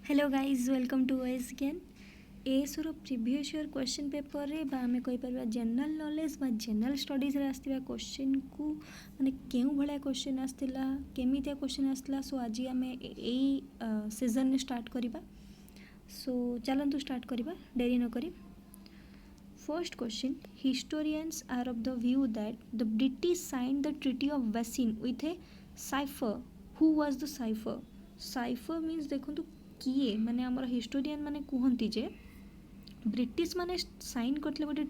Hello guys welcome to wise gain एसर previous year question paper रे बा आमे कहि परबा जनरल नॉलेज बा जनरल स्टडीज रे आस्तिबा क्वेश्चन को माने केउ भलिया क्वेश्चन आस्तिला केमितिया क्वेश्चन आस्तिला सो आज आमे एई सीजन ने स्टार्ट करिबा सो चलंतु स्टार्ट करिबा देरी न करी first question historians are of the view that the British signed the treaty of Bassein with a cipher who was the cipher cipher means देखंतु किए माने आमर हिस्टोरियन माने कहती जे ब्रिटिश माने साइन करथिले गोटे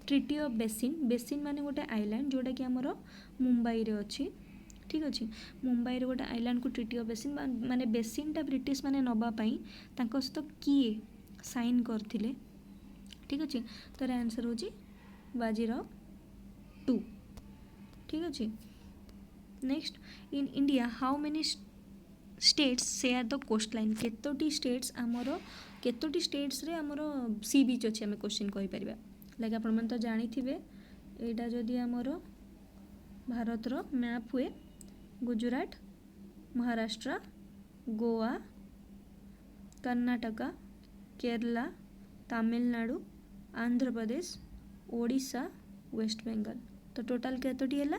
ट्रीटी ऑफ बेसिन बेसिन माने गोटे आइलैंड जोटा कि आमर मुंबई रे अछि ठीक अछि मुंबई रे गोटे आइलैंड को ट्रीटी ऑफ बेसिन माने बेसिनटा ब्रिटिश माने नबा पई तांको सहित किए साइन करथिले ठीक अछि तार आंसर होची बाजीराव 2 ठीक अछि next in India how many states share the coastline केतोटी स्टेट्स आमर केतोटी स्टेट्स रे आमर सी बीच अच्छे आम क्वेश्चन कहि परिबा लाइक आपण मन तो जानी थिबे एटा जदि आमर भारत रो मैप हुए गुजरात महाराष्ट्र गोवा कर्नाटका केरला तमिलनाडु आंध्र प्रदेश ओडिशा वेस्ट बेंगल तो टोटल केतोटी हैला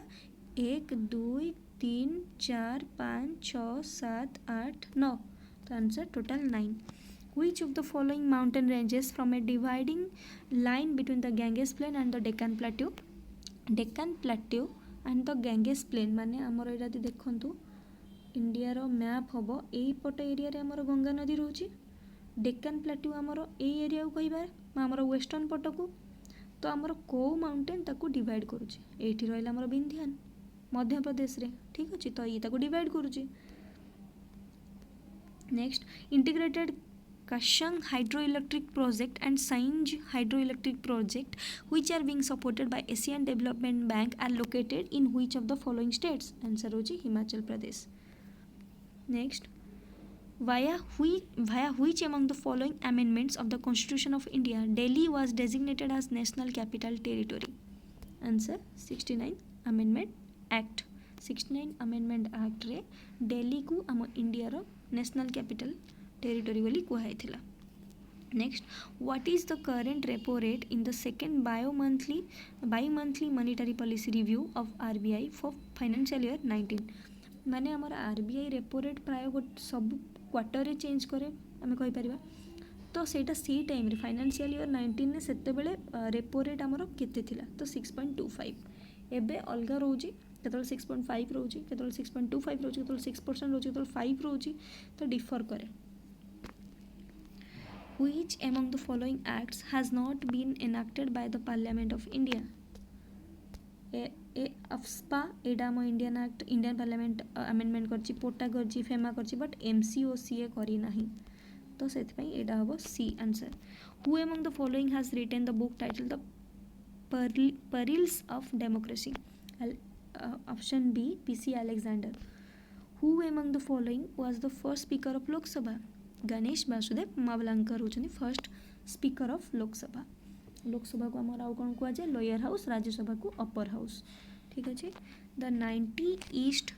1 2 3 4 5 6 7 8 9 तो answer total 9 which of the following mountain ranges from a dividing line between the Ganges plain and the Deccan plateau and the Ganges plain माने हमर एटा देखंतु इंडिया रो मैप हबो एई पट एरिया रे हमर गंगा नदी रहउची डेक्कन प्लेट्यू हमर एई एरिया को कहिबा हमर वेस्टर्न पट को तो हमर को माउंटेन ताको डिवाइड करूची एठी रहला हमर विंध्यान मध्य प्रदेश रे ठीक अछि तो ये ताको डिवाइड करूची next integrated Kashang hydroelectric project and Sainj hydroelectric project which are being supported by Asian Development Bank are located in which of the following states answer होची Himachal Pradesh next via which among the following amendments of the Constitution of India Delhi was designated as National Capital Territory answer 69 Amendment Act 69 Amendment Act रे दिल्ली को आम India रो national capital territory बोली कहला next what is the current repo rate in the second by monthly monetary policy review of RBI for financial year 19 माने हमर RBI repo rate प्राय सब quarter रे चेंज करे आमे कहि परिबा तो सेटा सी टाइम रे फाइनेंशियल ईयर 19 ने सेते बेले रेपो रेट हमर केते थिला तो 6.25 एबे अलगा रहउजी केतल 6.5 रहउजी केतल 6.25 रहउजी केतल 6% रहउजी केतल 5 रहउजी तो डिफर करे Which among the following acts has not been enacted by the Parliament of India? AFSPA एडा हम Indian act Indian parliament amendment करछि पोटा करछि फेमा करछि बट एमसीओसीए करी नाही तो सेति पई एडा हबो सी answer who among the following has written the book titled the Perils of Democracy option B PC Alexander who among the following was the first speaker of Lok Sabha Ganesh Vasudev Mavalankar होचनी first speaker of Lok Sabha Lok Sabha को हमर आउ कोन को जे lower house Rajya Sabha को अपर house ठीक अछि the 90 east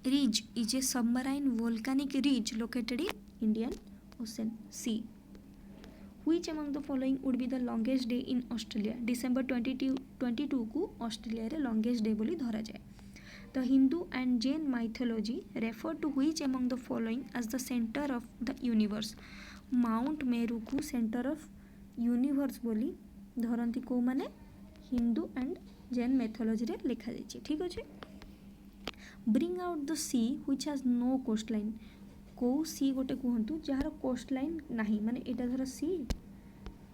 ridge is a submarine volcanic ridge located in Indian ocean sea which among the following would be the longest day in Australia December 22 को Australia रे longest day बोली धरा जाए The Hindu and Jain mythology refer to which among the following as the center of the universe? Mount Meru को center of universe बोली धरंती को माने Hindu and Jain mythology रे लिखा जाइए ठीक अच्छे Bring out the sea which has no coastline को sea गोटे कहतु जार coastline नहीं माने एटा धर sea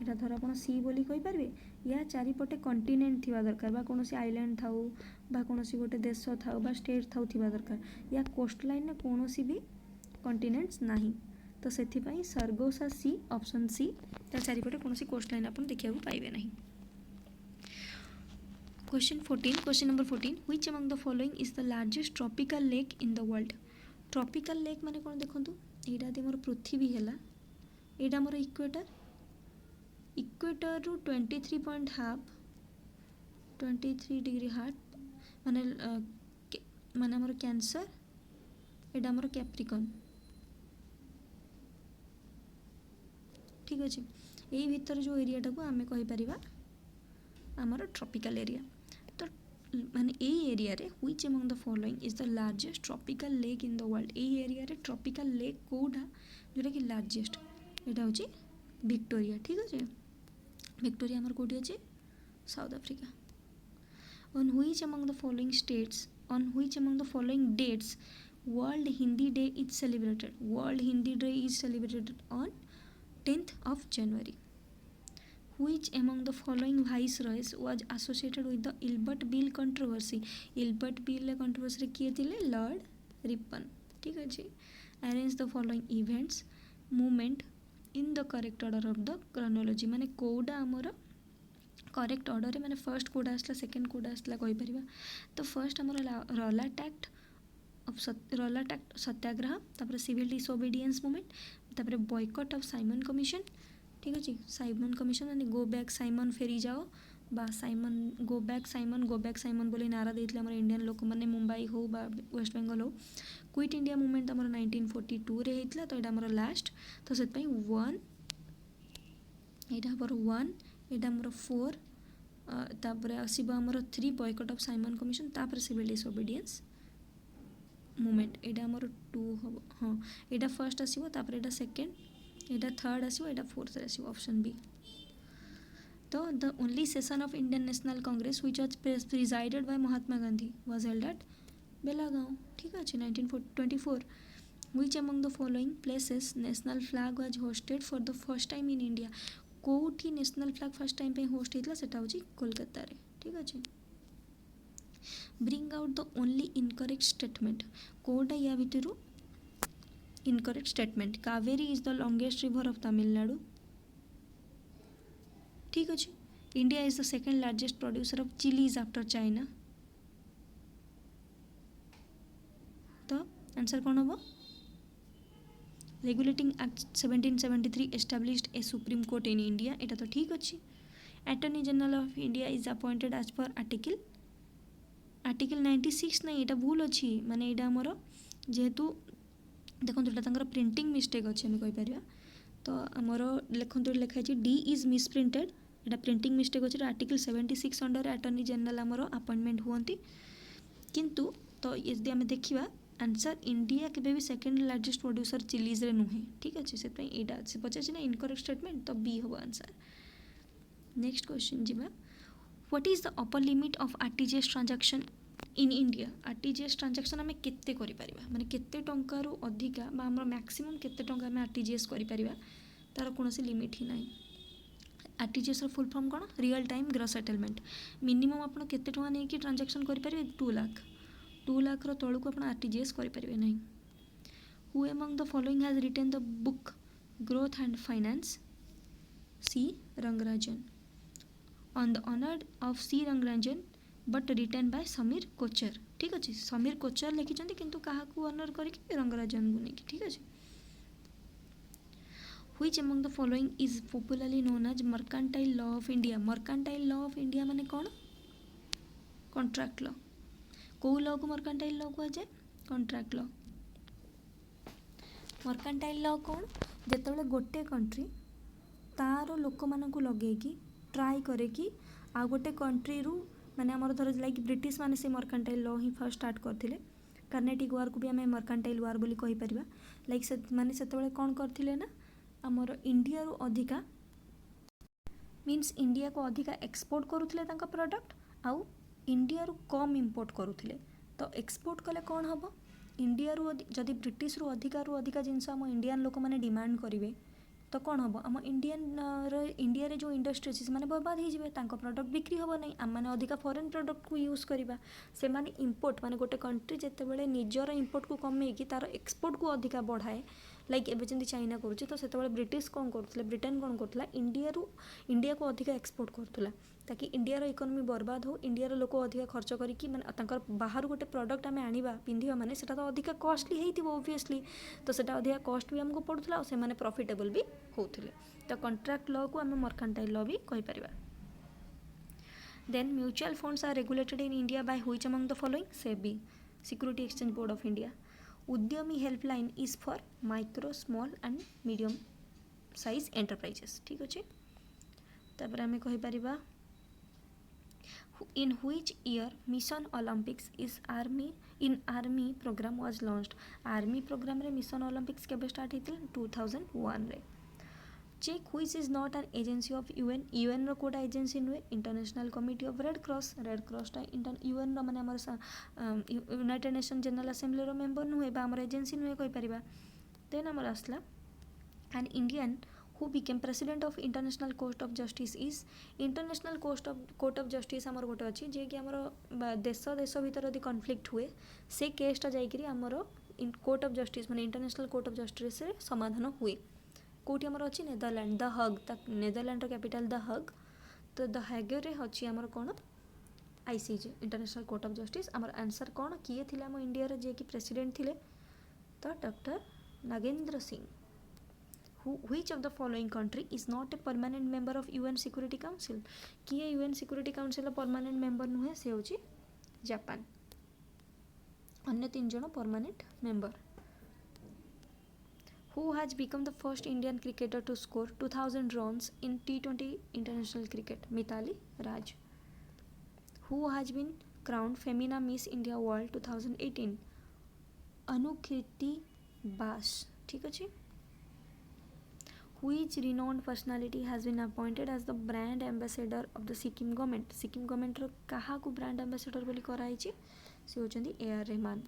एटा धर आपण सी बोली कहि परबे या चारिपटे कंटिनेंट थिबा दरकार बा कोनोसी आइलैंड थाउ बा कोनोसी गोटे देश थाउ बा स्टेट थाउ थिबा दरकार या कोस्ट लाइन ने कोनोसी भी कंटिनेंट्स नाही तो सेथि पई सरगोसा सी ऑप्शन सी ता चारिपटे कोनोसी कोस्ट लाइन आपण देखिया को पाइबे नाही question number 14 which among the following is the largest tropical lake in the world tropical lake माने कोन देखंतु एडा दे मोर पृथ्वी हैला एडा मोर इक्वेटर रू 23 डिग्री हार्ट माने माने हमर कैंसर एडा हमर कैप्रिकॉर्न ठीक अच्छे यही भितर जो एरियाटा को आम कहीपर आमर ट्रॉपिकल एरिया तो माने यही एरिया रे which among the following is the largest tropical lake in the world यही एरिया रे ट्रॉपिकल लेक कोडा जोटा कि लार्जेस्ट यहाँ हूँ विक्टोरिया ठीक अच्छे विक्टोरिया आमर कौटी अच्छे south Africa on which among the following states on which among the following dates world hindi day is celebrated world hindi day is celebrated on 10th of January which among the following viceroys was associated with the Ilbert Bill controversy Ilbert Bill controversy किए थे Lord Ripon ठीक अच्छे arrange the following events movement in the correct order of the chronology माने कोडा आमर correct order मैंने first कोडा आसला सेकेंड कोडा आसला कहीपर तो फर्स्ट आमर रला टैक्ट सत्याग्रह तापर सिविल डिसओबीडियंस मूवमेंट तापर बॉयकट ऑफ साइमन कमिशन ठीक अच्छे साइमन कमिशन माने गो बैक साइमन फेरी जाओ बा साइमन गो बैक साइमन बोली नारा देते आम इंडियन लोक मैंने मुंबई हो बा वेस्ट बेंगल हो क्विट इंडिया मूवमेंट आम 1942 रे होता तो यहाँ आमर लास्ट तो से 1 यहाँ आमर 1 यहाँ आमर 4 तापर आसब आमर 3 बॉयकट ऑफ साइमन कमिशन तापर सिविल डिसओबीडियंस मूवमेंट यहाँ आमर 2 हम हाँ यहाँ फर्स्ट आसो तापर यहाँ सेकेंड यहाँ थर्ड आसो यहाँ फोर्थ आसो ऑप्शन बी तो the only session of Indian National Congress which was presided by Mahatma Gandhi was held at Belgaum ठीक अच्छे 1924 which among the following places national flag was hosted for the first time in India कौटी national flag first time पे host होता सेटा हूँ कोलकाता रे ठीक अच्छे bring out the only incorrect statement कौटा या भितर incorrect statement Kaveri is the longest river of Tamil Nadu ठीक अच्छे India is the second largest producer of chillies after China तो आंसर कौन हम regulating act 1773 established a supreme court in India एटा तो ठीक अच्छे attorney general of India is appointed as per article 96 नहीं यहाँ भूल अच्छी माने यहाँ आमर जेहेतु देखो यहाँ प्रिंटिंग मिस्टेक अच्छे आम कहीपर तो आमर लिखते लिखाई डी इज मिसप्रिंटेड यहाँ प्रिंटिंग मिस्टेक अच्छे आर्टिकल 76 अंडर अटॉर्नी जनरल आमर अपॉइंटमेंट हुए किंतु तो यदि आम देखा आंसर इंडिया केबे भी सेकेंड लार्जेस्ट प्रोड्यूसर चिलीज रे नुहे ठीक अच्छे से पचार ना इनकरेक्ट स्टेटमेंट तो बी हम आंसर नेक्स्ट क्वेश्चन जी what is the upper limit of RTGS transaction in India RTGS transaction आम केते करि परिबा माने केते टंका रु अधिका बा हमर मैक्सिमम केते टंका आम आरटीजीएस करि परिबा तार कोनोसी लिमिट ही नाही आरटीजीएस रो फुल फॉर्म कोन real time gross settlement minimum आपण केते टंका नै कि ट्रांजैक्शन करि परिबे 2 लाख रो तळु को आपण आरटीजीएस करि परिबे नाही who among the following has written the book growth and finance C Rangarajan on the honour of C Rangarajan but written by Sameer Kochhar ठीक अच्छे समीर कोचर लिखिं किंतु क्या ऑनर करके रंगराजन को लेकिन ठीक अच्छे which among the following is popularly known as mercantile law of India mercantile law of India माने कौन कॉन्ट्रैक्ट लॉ कौ लॉ को मर्कांटाइल लॉ कह जाए कॉन्ट्रैक्ट लॉ मर्कांटाइल लॉ कौन जिते गोटे कंट्री तार लोक मान लगे ट्राए करे कि आ गोटे कंट्री रू माने आमर धर लाइक ब्रिटिश माने से मर्कांटाइल लॉ ही फर्स्ट स्टार्ट करथिले कार्नेटिक वार को भी आम मर्कांटाइल वार बोली कहि परिबा लाइक से माने सेतबेले कोन करथिले ना आमर इंडिया रू अधिका मीन्स इंडिया को अधिका एक्सपोर्ट करुथिले तांका प्रोडक्ट आउ इंडिया रू कम इंपोर्ट करुथिले तो एक्सपोर्ट कले कौन हम इंडिया रू जदि ब्रिटिश रू अधिका जिनस आम इंडियन लोक मैंने डिमांड करेंगे तो कौन हम आम इंडिया रे जो इंडस्ट्री अच्छे से बर्बाद हो प्रोडक्ट बिक्री हम नहीं आम मैंने अधिका फॉरेन प्रोडक्ट को यूज करवा से माने इंपोर्ट माने गोटे कंट्री जिते निजर इंपोर्ट को कमेकी तार एक्सपोर्ट को अधिका बढ़ाए लाइक एवं जमी चाइना करुच्चे तो से ब्रिटिश कौन करुले ब्रिटेन कौन करुला इंडिया को अधिका एक्सपोर्ट करुला ताकि इंडिया इकोनॉमी बर्बाद हो इंडिया लोक अधिका खर्च करके माने बाहर गोटे प्रोडक्ट आम आनिबा पिंधिबा माने सेटा तो अधिका कॉस्टली होइतिबो ऑब्वियसली तो सेटा अधिका कॉस्ट भी हमको पड़ुला और से प्रॉफिटेबल भी होउथिले तो कॉन्ट्रैक्ट लॉ को आम मर्कांटाइल लॉ भी कहि परिबा then mutual funds are regulated in India by which among the following SEBI security exchange board of India Udyami helpline is for micro small and medium size enterprises ठीक अच्छे तापर आम कहीपर in which year mission olympics is army program was launched army program रे mission olympics केबे start होता 2001 रे check which is not an agency of UN रो कोडा एजेंसी नुहे international committee of red cross टा UN रो माने हमर यूनाइटेड नेशन जनरल असेंबली रो मेंबर नुहे बा हमर एजेंसी नुहे कहि परिबा देन हमर आसला an Indian who became president of international court of justice is international court of justice आमर गोटे अच्छी जे कि आमर देश भीतर यदि कन्फ्लिक्ट हुए से केसटा जाइकरी आमर कोर्ट ऑफ जस्टिस माने इंटरनेशनल कोर्ट ऑफ जस्टिस रे समाधान हुए कोटी आमर अच्छी Netherlands the Hague Netherlands capital the Hague तो द हैग रे अच्छी आमर कौन ICJ international court of justice आमर आंसर कौन किए थिले आम इंडिया रे जे कि प्रेसिडेंट थिले तो doctor Nagendra Singh which of the following country is not a permanent member of UN Security Council किए UN Security Council permanent member नुहे से होची जापान अन्य 3 जन permanent member who has become the first Indian cricketer to score 2000 runs in T20 international cricket Mitali Raj who has been crowned Femina Miss India World 2018 अनुकृति बास ठीक अच्छे which renowned personality has been appointed as the brand ambassador of the Sikkim government रो कहा को brand ambassador बोली कराई छि से होचंदी AR Rahman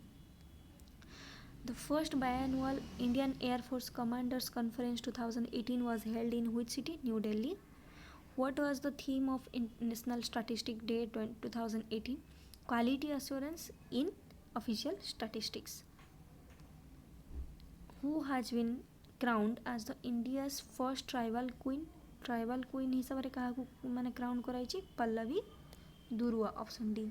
The first biannual Indian Air Force Commanders Conference 2018 was held in which city? New Delhi. What was the theme of National Statistic Day 2018? Quality assurance in official statistics. Who has been crowned as the India's first tribal queen हिसाब रे कहा माने crown कराई छि Pallavi Durua option D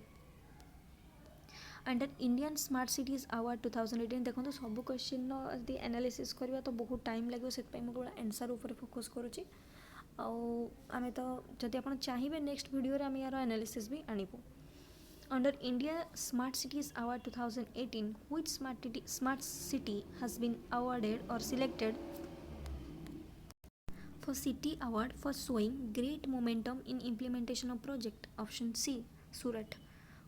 under Indian smart cities award 2018 देखो तो सब question यदि एनालिसिस करबा तो बहुत टाइम लागो सेत पई म केवल आंसर ऊपर फोकस करूची आम तो जदि आप चाहिए नेक्स्ट वीडियो रे आम यार एनालिसिस भी आनिबो under India smart cities award 2018 which smart city has been awarded और selected for city award for showing great momentum in implementation of project option C Surat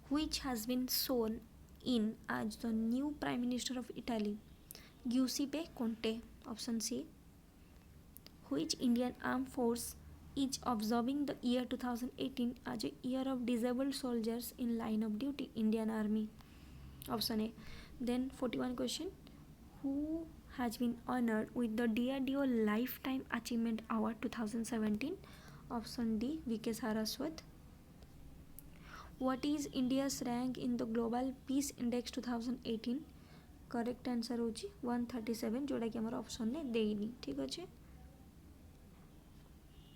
which has been shown in as the new prime minister of Italy Giuseppe Conte option C which Indian armed force is observing the year 2018 as a year of disabled soldiers in line of duty Indian Army option A then 41 question who has been honored with the DRDO Lifetime Achievement Award 2017 option D VK Saraswat what is India's rank in the Global Peace Index 2018 correct answer होची 137 जोड़ा कि हमर option ने देइनी ठीक अच्छे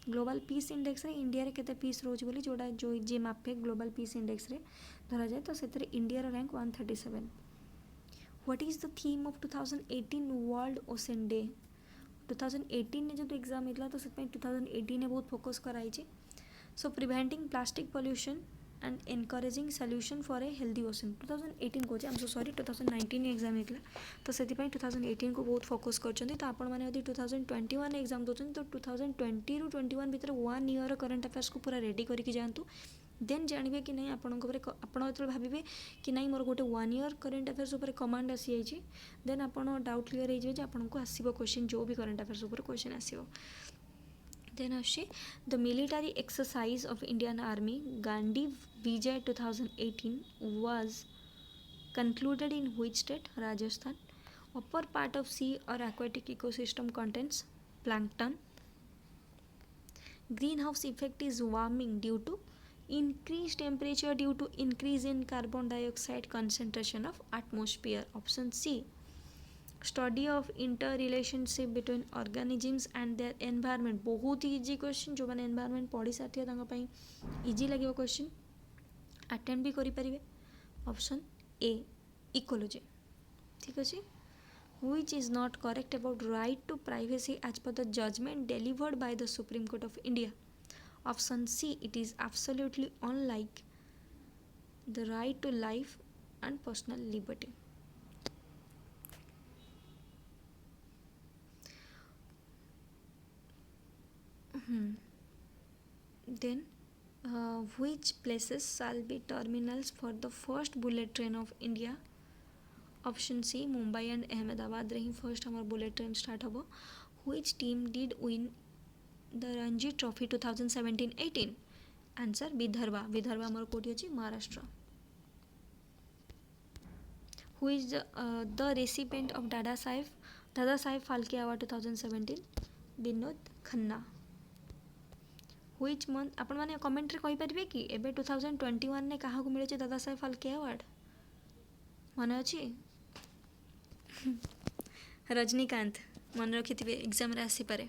global peace index रे India रे केते पीस रोज बोली जोड़ा जो जे मापे ग्लोबल पीस इंडेक्स रे धरा जाए तो सेतरे इंडिया रो rank 137 What is the theme of 2018 World Ocean Day 2018 ने जो एग्जाम मिला तो सेत 2018 ने बहुत फोकस कराई छि so preventing plastic pollution and encouraging solution for a healthy ocean 2018 को I am so sorry 2019 exam मिला तो से 2018 को बहुत फोकस कर तो आपण मैंने यदि 2021 एग्जाम दौरान तो 2020 रू 21 भितर 1 ईयर करंट अफेयर्स को पूरा रेडी करके जातु देन जानवे कि नहीं आपण जो भावे कि नहीं मोर गोटे 1 ईयर करंट अफेयर्स उपर कमांड आसी जाइए देन आपण डाउट क्लियर हो जाए आपको आसो क्वेश्चन जो भी करंट अफेयर्स उपर क्वेश्चन आसो देन आसे the military exercise of Indian army Gandhi Vijay 2018 was concluded in which state Rajasthan upper part of sea or aquatic ecosystem contains plankton greenhouse effect is warming due to increased temperature due to increase in carbon dioxide concentration of atmosphere option C study of interrelationship between organisms and their environment बहुत ही easy question जो मैंने environment पढ़ी साथी easy लगे question attempt भी करि परिबे option A ecology ठीक अच्छे which is not correct about right to privacy as per the judgment delivered by the Supreme Court of India option C it is absolutely unlike the right to life and personal liberty Then which places shall be terminals for the first bullet train of India? Option C Mumbai and Ahmedabad रे ही first हमार bullet train start हबो. Which team did win the Ranji Trophy 2017-18? Answer Vidarbha. Vidarbha हमार कोठी अछि Maharashtra. Who is the recipient of Dada Saheb Phalke Award 2017? Vinod Khanna. Which month आपण माने comment रे कहि परिबे कि एबे 2021 ने काहा को मिले दादा साहेब फाल्के अवार्ड माने अछि रजनीकांत मन रखिथिबे एग्जाम रे आसी पारे.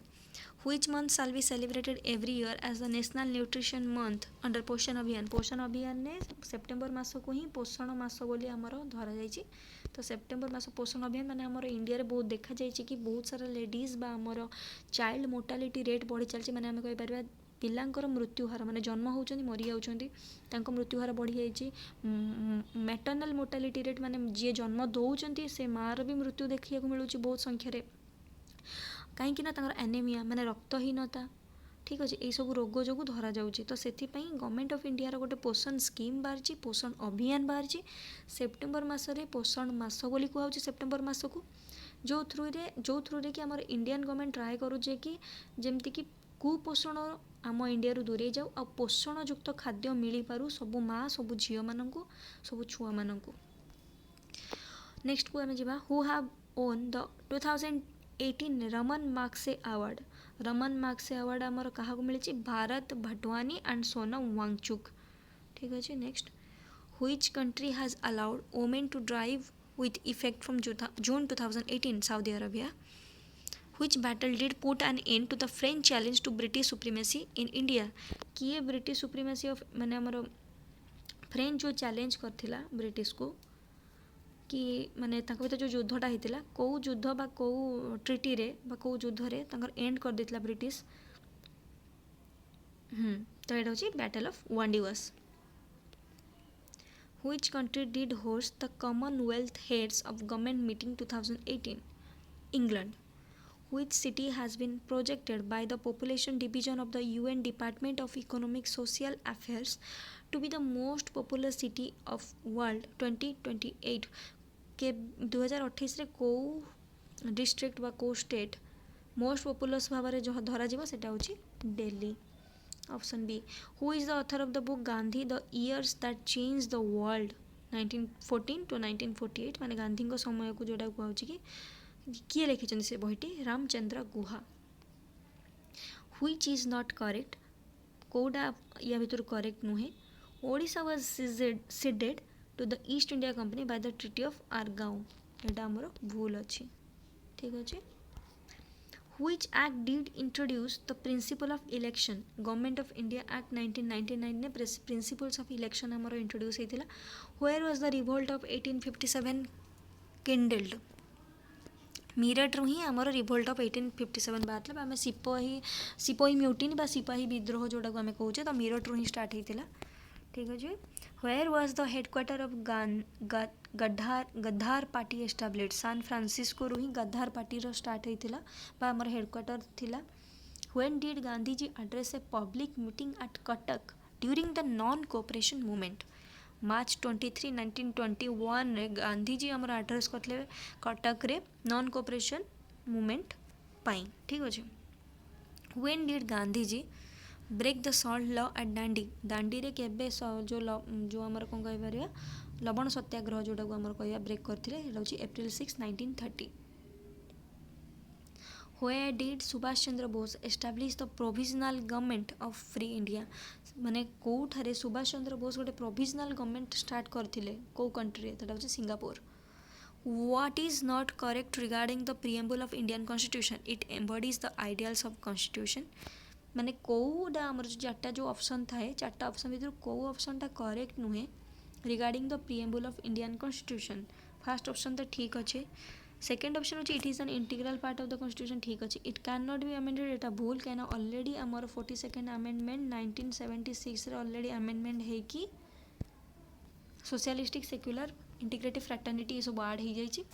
Which month shall be celebrated every year as the National Nutrition Month under पोषण अभियान? पोषण अभियान ने सेप्टेम्बर मास को ही पोषण मास बोली हमर धरा जाइछि. तो सेप्टेम्बर मास पोषण अभियान माने हमर इंडिया रे बहुत देखा जाइछि कि बहुत सारा लेडीज बा हमर चाइल्ड मोर्टालिटी रेट बढ़ी चलछि. माने हम कहि परबा पिलांकर मृत्यु हार माने जन्म होउछन्ती मरि जाउछन्ती तांको मृत्यु हार बढ़ी जाइछि. मैटरनल मोर्टालिटी रेट माने जे जन्म दउछन्ती से मार भी मृत्यु देखिया को मिलुछि बहुत संख्या रे. कहीं ना तांकर एनीमिया माने रक्तहीनता ठीक अच्छे यही सब रोग जो धरा जाऊँगी. तो से गवर्नमेंट ऑफ इंडिया गोटे पोषण स्कीम बाहरी पोषण अभियान बाहरी सेप्टेम्बर मसरे पोषण मास बोली कहूँ सेप्टेम्बर मास को जो थ्रू रे कि आम इंडियन गवर्नमेंट ट्राए करुचे कि जमती कि कुपोषण आम इंडिया दूरे जाऊ आ पोषण युक्त खाद्य मिल पारू सबू माँ सबू झील मान सबू छुआ मान. नेक्स्ट को आम जा who have won the 2018 Ramon Magsaysay award. Ramon Magsaysay award आमर क्या मिली भारत भटवानी एंड सोनम वांगचुक ठीक अच्छे. Next which country has allowed women to drive with effect from June 2018? Saudi Arabia. Which battle did put an end to the French challenge to British supremacy in India? किए British supremacy of माने हमर French जो challenge करथिला British को कि माने तांको भीतर जो युद्धटा हेतिला को युद्ध बा को ट्रिटी रे बा को युद्ध रे तांकर एंड कर देतिला ब्रिटिश. तो एटा होची battle of Wandiwash. Which country did host the Commonwealth Heads of Government meeting 2018? England. Which city has been projected by the Population Division of the UN Department of Economic Social Affairs to be the most populous city of world 2028? के 2028 रे को district बा को state most populous भाव में जो धरा जीव सेटा होची Delhi. Option B. Who is the author of the book Gandhi the years that change the world 1914 to 1948? माने गांधी समय को जोड़ा कहूँ कि किए लिखिं से बहीटी Ramachandra Guha. Which is not correct कौटा या भर करेक्ट नुहे. Odisha was ceded to the East India Company by the treaty of Argaon एटा हमर भूल अच्छी ठीक अच्छे. Which act did introduce the principle of election? Government of India act 1999 ने प्रिंसिपल्स ऑफ इलेक्शन हमर इंट्रोड्यूस होता. Where was the revolt of 1857 kindled? Meerut रू ही आमर रिभोल्ट ऑफ 1857 बाहर आम सिपाही म्यूटिन बा सिपाही विद्रोह जोटा को आम कहे तो मीरठ रू ही स्टार्ट होता ठीक अच्छे. Where was the headquarter of गद्दार पार्टी एस्टाब्लिश्ड? सान फ्रांसिस्को रू ही गद्दार पार्टी स्टार्ट होता बा आमर हेडक्वार्टर थिला. When did Gandhiji address a public meeting at Cuttack during the non cooperation movement? March 23, 1921 रे गांधीजी आमर एड्रेस करते कटक रे नॉन कोऑपरेशन मूवमेंट पाई ठीक अच्छे. When did Gandhiji break the salt law at Dandi? Dandi रे केबे जो आमर कौन कह लवण सत्याग्रह जोटा को आमर कह ब्रेक करते April 6, 1930. Where did Subhash Chandra Bose establish the provisional government of free India? माने कौठारे सुभाष चंद्र बोस गोटे प्रोविजनल गवर्नमेंट स्टार्ट करथिले को कंट्री रे होची Singapore. What is not correct regarding the preamble of Indian Constitution? It embodies the ideals of Constitution. माने कोडा हमर जो चारटा जो ऑप्शन थाए चारटा ऑप्शन भीतर को ऑप्शन टा करेक्ट नुहे regarding the preamble of Indian constitution? First option तो ठीक अच्छे. सेकेंड ऑप्शन होची it is an integral part of the constitution ठीक अच्छे. It can not be amended एटा भूल कहना ऑलरेडी आमर 42nd अमेंडमेंट 1976 रे ऑलरेडी अमेंडमेंट है कि सोशलिस्टिक सेक्युलर इंटीग्रेटिव फ्रैटर्निटी ये सब ऐड हो जाइए.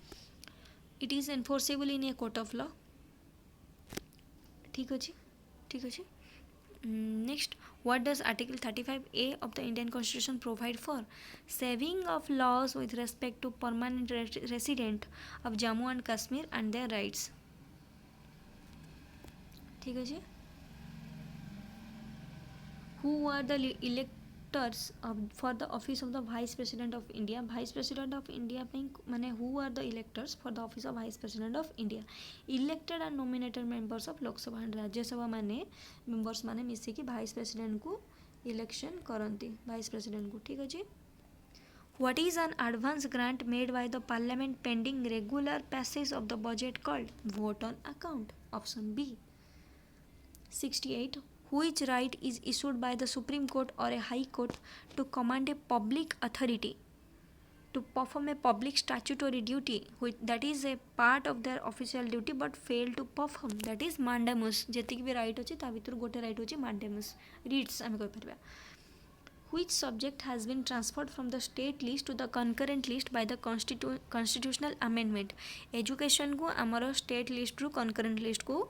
It is enforceable in a court of law ठीक अच्छे ठीक अच्छे. Next, what does Article 35A of the Indian Constitution provide for? Saving of laws with respect to permanent resident of Jammu and Kashmir and their rights. ठीक है जी. Who are the electors for the office of the Vice President of India? Vice President of India ପାଇଁ ମାନେ who are the electors for the office of Vice President of India? Elected and nominated members of Lok Sabha and Rajya Sabha माने members माने मिसिकी Vice President को election करंती Vice President को. ठीक अछि. What is an advance grant made by the Parliament pending regular passage of the budget called vote on account? Option B. 68. Which right is issued by the Supreme Court or a High Court to command a public authority to perform a public statutory duty that is a part of their official duty but fail to perform? That is mandamus. जेतिक भी right अच्छी ता भीतर गोटे right अच्छी mandamus. Reads आमे कोई परबा. Which subject has been transferred from the state list to the concurrent list by the constitutional amendment? Education को आमर state list रू concurrent list को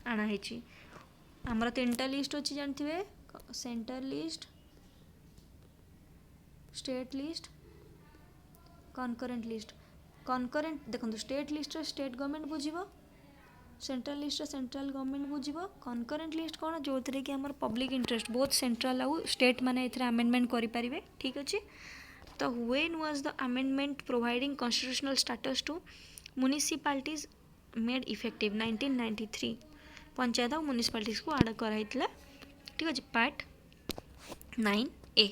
आना है ची. आमर तीनटा लिस्ट अच्छी जानते हुए center list, state list, concurrent list. Concurrent देखो स्टेट लिस्ट स्टेट गवर्नमेंट बुझीबो, सेंट्रल लिस्ट सेंट्रल गवर्नमेंट बुझीबो. कनकरेंट लिस्ट कौन जो थे कि आमर पब्लिक इंटरेस्ट बोथ सेंट्रल आउ स्टेट माने एथरे अमेंडमेंट करि परिबे. ठीक अछि. तो when was the amendment providing constitutional status to municipalities made effective? 1993. Panchayat और म्युनिसिपालिटीज को आड कराई. ठीक अच्छे. Part 9A.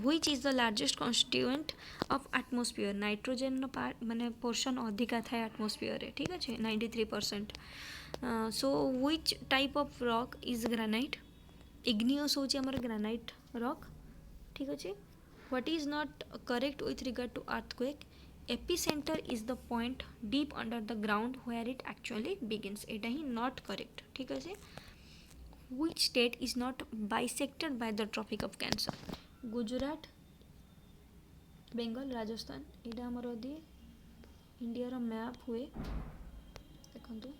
Which is the largest constituent of atmosphere? Nitrogen part माने पोर्शन अधिका था एटमॉस्फेयर रे. ठीक अच्छे. 93%. So which type of rock is granite? Igneous होची हमर ग्रेनाइट रॉक. ठीक अच्छे. What is not correct with regard to earthquake? Epicenter is the point deep under the ground where it actually begins. Etah he not correct. ठीक है. Which state is not bisected by the Tropic of Cancer? Gujarat, Bengal, Rajasthan. एटा हमर यदि India रो map हुए देखंतु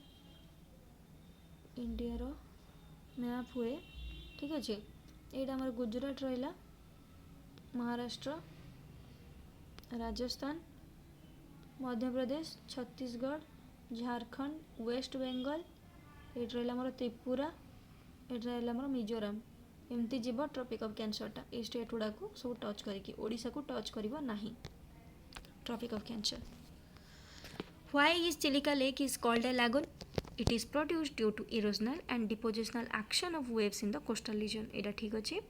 India रो map हुए. ठीक अच्छे. एटा हमर गुजरात रहिला, महाराष्ट्र, राजस्थान, मध्य प्रदेश, छत्तीसगढ़, झारखंड, वेस्ट बेंगल, ये रहा त्रिपुरा, ये रहा मिजोराम. एमती जीव ट्रॉपिक ऑफ कैंसरटा ये स्टेट गुड़ा को सब टच करके ओडिशा को टच करिवो नाही. Tropic of cancer. Why is Chilika lake is called a lagoon? It is produced due to erosional and depositional action of waves in the coastal region. एटा ठीक अच्छे.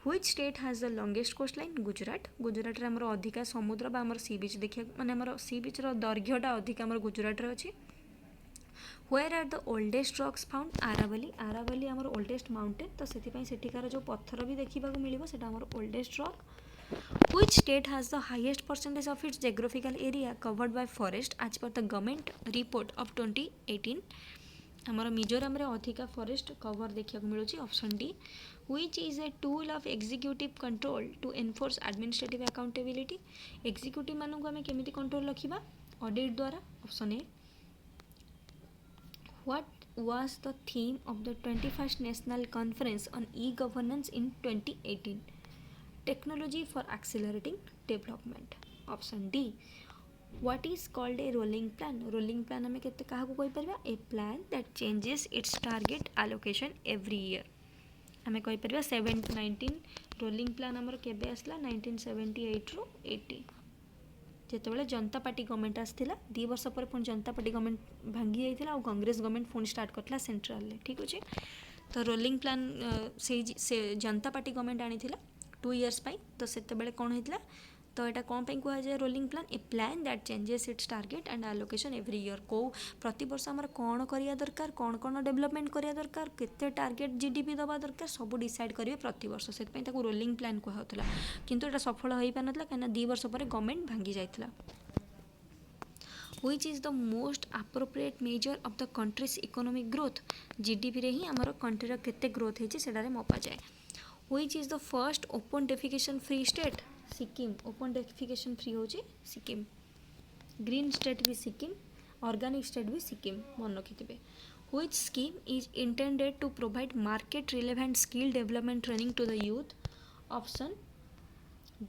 Which state has the longest coastline? Gujarat. Gujarat रे हमर अधिका समुद्र बा हमर सी बीच देखिया माने हमर सी बीच रो दैर्घ्यटा अधिका हमर गुजरात रे अछि. Where are the oldest rocks found? Aravalli. Aravalli हमर ओल्डेस्ट माउंटेन तो सेति पई सेठिकार जो पत्थर भी देखिबा को मिलिबो सेटा हमर oldest rock. Which state has the highest percentage of its geographical area covered by forest as per the government report of 2018? हमर मिजोराम रे अधिका फॉरेस्ट कवर देखिया को मिलुची. Option D. Which is a tool of executive control to enforce administrative accountability? Executive मानू को हमें केमिति कंट्रोल रखिबा? ऑडिट द्वारा. Option A. What was the theme of the 21st National Conference on E-Governance in 2018? Technology for accelerating development. Option D. What is called a rolling plan? Rolling plan हमें केते कहा को कोई परबा? A plan that changes its target allocation every year. हमें कोई परबा 719 rolling plan हमर केबे आसला 1978 रो 80 जेतेबेले जनता पार्टी गवर्नमेंट आसथिला 2 वर्ष पर पुन जनता पार्टी गवर्नमेंट भांगी जाइथिला और कांग्रेस गवर्नमेंट फोन स्टार्ट करथला सेंट्रल ले. ठीक अछि. तो रोलिंग प्लान से जनता पार्टी गवर्नमेंट आनीथिला 2 इयर्स पई. तो सेतेबेले कोन हेतिला तो एटा कौन पे कह जाए rolling plan? A plan that changes it's target and allocation every year. को प्रति वर्ष आमर कौन करिया दरकार, कौन कौन डेवलपमेंट करिया दरकार, केते टारगेट जीडीपी दबा दरकार सब डिसाइड करिवे प्रति वर्ष. से पई ताको रोलिंग प्लान कह होतला. किंतु एटा सफल होई पानतला काना 2 वर्ष पर गवर्नमेंट भांगी जाइतला. Which is the most appropriate measure of the country's economic growth? GDP रे ही आमर कंट्री रा केते ग्रोथ हेछि सेडा रे मपा जाए. Which is the first open defecation free state? Sikkim. Open defecation free होची सिक्किम. ग्रीन स्टेट भी सिक्किम, ऑर्गेनिक स्टेट भी सिक्किम मन रखिथिबे. Which scheme is intended to provide market relevant skill development training to the youth? Option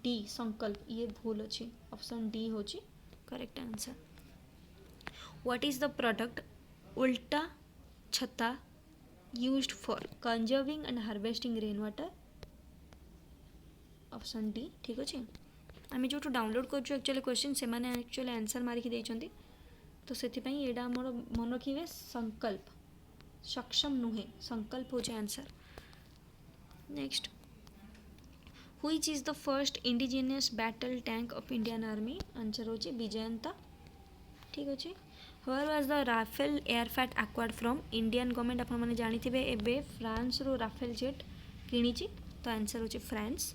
D संकल्प, ये भूल अच्छी, option D हो correct answer. What is the product उल्टा छता used for conserving and harvesting rainwater? Option D ठीक अच्छे. आम जो डाउनलोड कर एक्चुअली क्वेश्चन से एक्चुअली आंसर मारिकी देइछंती, तो सेथिपाई एडा हमर मन रखिबे संकल्प, सक्षम नुहे, संकल्प हो answer. Next, which is the first indigenous battle tank of Indian army? Answer हो विजयंता. ठीक अच्छे. Where was the Rafale aircraft acquired from? Indian government आपण माने जानिथिबे एबे फ्रांस रो राफेल जेट किणीची, तो आंसर हो France.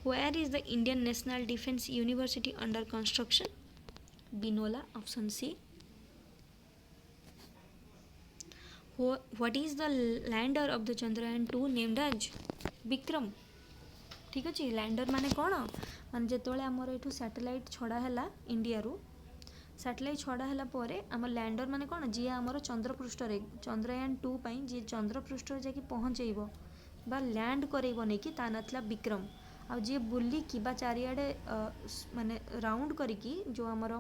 Where is the Indian National Defence University under construction? Binola, option C. What is the lander of the Chandrayaan-2 named as? Vikram. ठीक अच्छे. लैंडर माने कौन? मान जिते आमर ये सैटेलाइट छड़ा है इंडिया रू, सैटेलाइट छड़ा है पर आम लैंडर माने कौन? जी आमर चंद्रपृष्ठ चंद्रयान-2 जी चंद्रपृष्ठ जाकि पहुँचेब बा लैंड करेब नहीं कि ता ना था विक्रम. आ जी बुलिकी बा चारिआडे माने राउंड करिकी जो आमर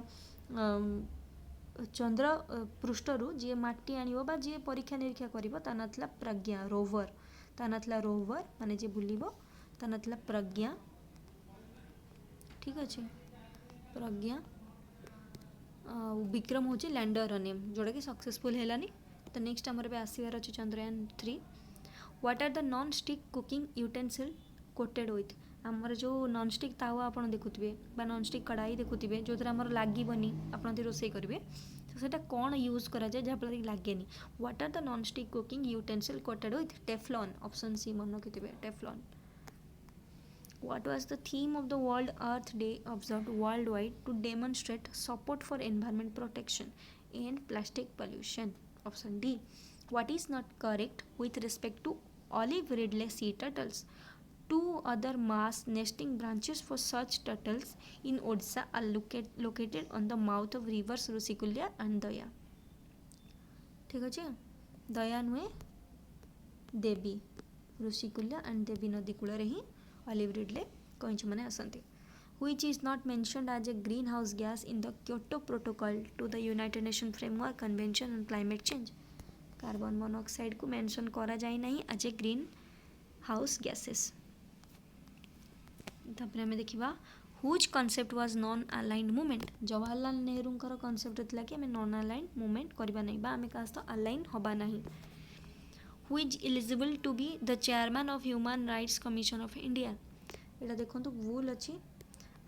चंद्र पृष्ठरू जी माटी आनिबो बा जी परीक्षा निरीक्षा करिबो ता ना था प्रज्ञा रोवर. ता ना था रोवर माने जे बुलिबो ता ना था प्रज्ञा. ठीक अच्छे. प्रज्ञा. विक्रम होची लैंडर नेम जोड़ा कि सक्सेसफुल हैलानी. तो नेक्स्ट आमर भी आसबार अच्छे Chandrayaan three. What are the non stick cooking utensil coated with? आमर जो नॉन स्टिक तावा आप देखुए बा नॉन स्टिक कड़ाई देखुए जो आमर लगे आप रोसे करेंगे, तो सेटा कौन यूज करा जाए जहाँफल कि लगे. What are the non stick cooking utensil coated with? Teflon. Option C मन रखिथे Teflon. What was the theme of the World Earth Day observed worldwide to demonstrate support for environment protection and plastic pollution? Option D. What is not correct with respect to olive ridley sea turtles? Two other mass nesting branches for such turtles in Odisha are located on the mouth of rivers Rusikulya and Daya. ठीक अच्छे. दया नुहे देवी, Rushikulya and देवी नदी cool ही olive Ridley कईच मैंने आसती. Which is not mentioned as a greenhouse gas in the Kyoto Protocol to the United Nations Framework Convention on Climate Change? Carbon monoxide को mention करा जाए नहीं as a green house gases. तापर आम देखा whose concept was non aligned movement? Jawaharlal Nehru concept होता कि non aligned movement करवा नहीं बा आम क्या सहित अलाइन हवा नहीं. Who is eligible to be the chairman of human rights commission of India? यहाँ देखो भूल अच्छी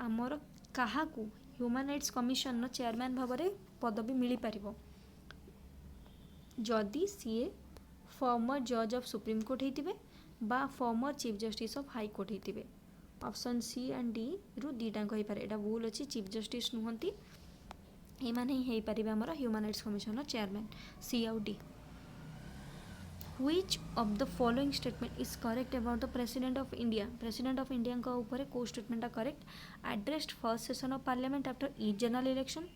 आमर क्या ह्यूमन राइट्स कमिशन चेयरमैन भाव में पदवी मिल पार जदि सीए फॉर्मर जज ऑफ सुप्रीम कोर्ट होते बा former chief justice of high court होते. ऑप्शन सी एंड डी रु दीटा हो पारे. यहाँ भूल अच्छी चीफ जस्टिस नुहति ये ही पारे आमर ह्यूमन राइट्स कमिशन चेयरमैन. सी आउ D. Which of the following statement is correct about the President of India? President of India का ऊपर को statement correct? Addressed first session of Parliament after each general election.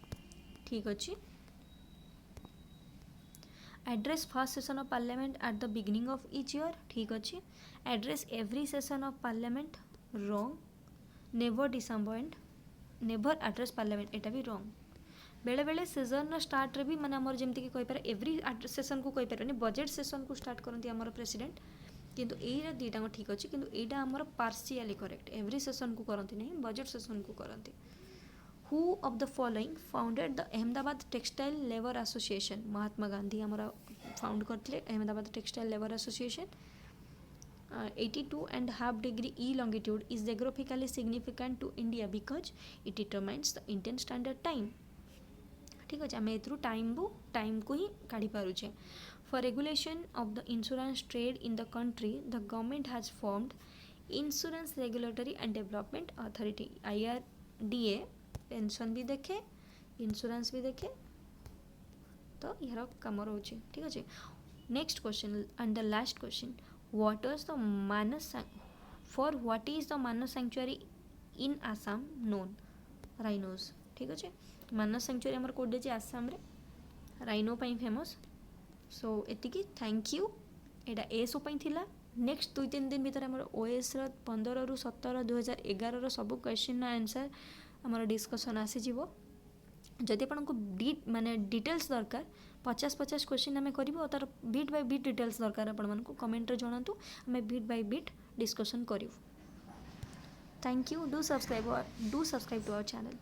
ठीक अच्छी. Address first session of Parliament at the beginning of each year. ठीक अच्छी. Address every session of Parliament. Wrong. Never disappoint. Never address Parliament. एटा भी wrong. बेले बेले season start रे भी माने आमर जेमती कि कहिपारे एवरी सेशन को कहिपारे बजेट सेशन को स्टार्ट करती आमर प्रेसिडेंट, किंतु एरा दीटा ठीक अच्छे किंतु एटा आमर पार्शियली करेक्ट. एवरी सेशन को करती नहीं, बजेट सेशन को करती. Who of the following founded the Ahmedabad textile labour association? Mahatma Gandhi आमर फाउंड करते Ahmedabad textile labour association. 82.5 degree E longitude is geographically significant to India because it determines the Indian Standard Time. ठीक अच्छे. आम टाइम को ही काढ़ी पारुचे. For regulation of the insurance trade in the country the government has formed insurance regulatory and development authority. IRDA pension भी देखे, insurance भी देखे, तो यार कम रोचे. ठीक अच्छे. Next question and the last question. What was the Manas for what is the Manas sanctuary in Assam known? Rhinos. ठीक अच्छे. मानस सैंक्चुरी आमर कोड अच्छे आसाम रे राइनो पाई फेमस. सो एतिकी थैंक यू एटा एसओ पई थिला नेक्स्ट 2-3 दिन भीतर आमर ओएस रो 15 रु 17 2011 रो सब क्वेश्चन आंसर आमर डिस्कशन आसी जिवो जदि आपको माने डिटेल्स दरकार 50-50 क्वेश्चन आम करूँ तार बिट बाय बिट डिटेल्स दरकार आपण कमेंट रे जणातु आम बिट बाय बिट डिस्कशन करूँ thank you do subscribe to our channel.